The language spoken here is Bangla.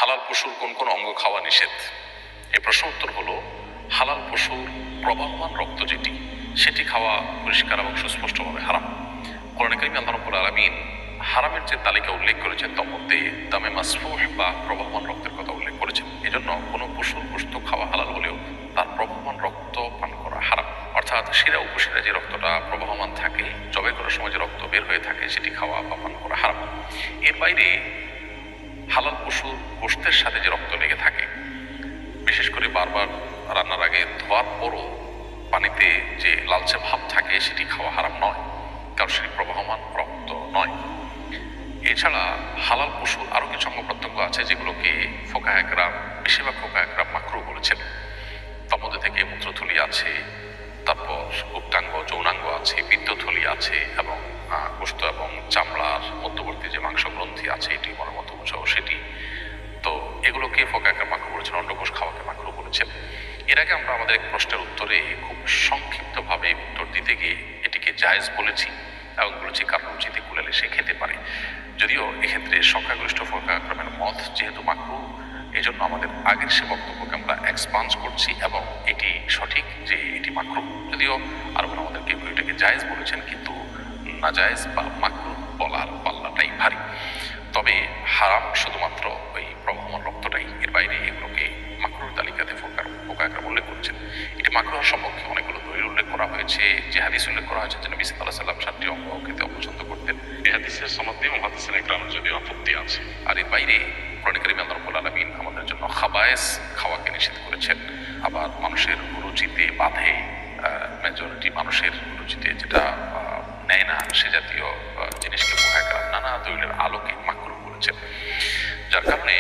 হালাল পশুর কোন কোন অঙ্গ খাওয়া নিষেধ? এই প্রশ্ন উত্তর হলো, হালাল পশুর প্রবাহমান রক্ত যেটি, সেটি খাওয়া পরিষ্কার এবং সুস্পষ্টভাবে হারাম। কোরআনে কারিমে আল্লাহ রাব্বুল আলামিন হারামের যে তালিকা উল্লেখ করেছেন তার মধ্যে দামে মাসফুহ বা প্রবাহমান রক্তের কথা উল্লেখ করেছেন। এজন্য কোনো পশুর গোশত খাওয়া হালাল হলেও তার প্রবাহমান রক্ত পান করা হারাম। অর্থাৎ শিরা উপশিরা যে রক্তটা প্রবাহমান থাকে, জবাই করার সময় যে রক্ত বের হয়ে থাকে, সেটি খাওয়া বা পান করা হারাম। এর বাইরে হালাল পশুর গোশতের সাথে যে রক্ত লেগে থাকে, বিশেষ করে বারবার রান্নার আগে ধোয়ার পরও পানিতে যে লালচে ভাব থাকে, সেটি খাওয়া হারাম নয়, কারণ সেটি প্রবাহমান রক্ত নয়। এছাড়া হালাল পশুর আরো কিছু অঙ্গ প্রত্যঙ্গ আছে যেগুলোকে ফোকাহ একরাম, বেশিরভাগ ফোকাহ একরাম মাকরুহ বলেছেন। তার মধ্যে থেকে মূত্রথলি আছে, তারপর গুপ্তাঙ্গ, যৌনাঙ্গ আছে, পিত্তথলি আছে, এবং গোশত এবং চামড়ার মধ্যবর্তী যে মাংস গ্রন্থি আছে, এটি মনের মতো বোঝাও সেটি। তো এগুলোকে ফোকাহ একরাম মাকরুহ বলেছেন, অন্ডকোষ খাওয়াকে মাকরুহ বলেছেন। এর আগে আমরা আমাদের এক প্রশ্নের উত্তরে খুব সংক্ষিপ্তভাবে উত্তর দিতে গিয়ে এটিকে জায়েজ বলেছি এবং বলেছি কারণ রুচিতে কুলালে সে খেতে পারে। যদিও এক্ষেত্রে সংখ্যাগরিষ্ঠ ফোকাহ একরামের মত যেহেতু মাকরুহ, এই জন্য আমাদের আগের সে বক্তব্যকে আমরা এক্সপান্স করছি এবং এটি সঠিক যে এটি মাকরুহ। যদিও আরো আমাদের কেউ এটাকে জায়েজ বলেছেন, কিন্তু নাজায়েজ বা মাকরুহ বলার পাল্লাটাই ভারী। তবে হারাম শুধুমাত্র ওই প্রবাহমান রক্তটাই, এর বাইরে এগুলোকে মাকরুহ তালিকাতে ফোকাহ একরাম উল্লেখ করেছেন। এটি মাকরুহ সম্পর্কে অনেকগুলো দলিল উল্লেখ করা হয়েছে, যে হাদিস উল্লেখ করা হয়েছে যে নবী সাল্লাল্লাহু আলাইহি ওয়াসাল্লাম 7টি অঙ্গ খেতে অপছন্দ করতেন। এই হাদিসের সনদে মুহাদ্দিসিন একরামের যদিও আপত্তি আছে। আর এর বাইরে কোরআনে কারিমে আল্লাহ রাব্বুল আলামিন আমাদের জন্য খাবায়েস খাওয়াকে নিষেধ করেছেন। আবার মানুষের রুচিতে বাধে, মেজরিটি মানুষের রুচিতে যেটা নেয় না, সে জাতীয় জিনিসকে ফোকাহ একরাম নানা দলিলের আলোকে মাকরুহ বলেছেন। যার কারণে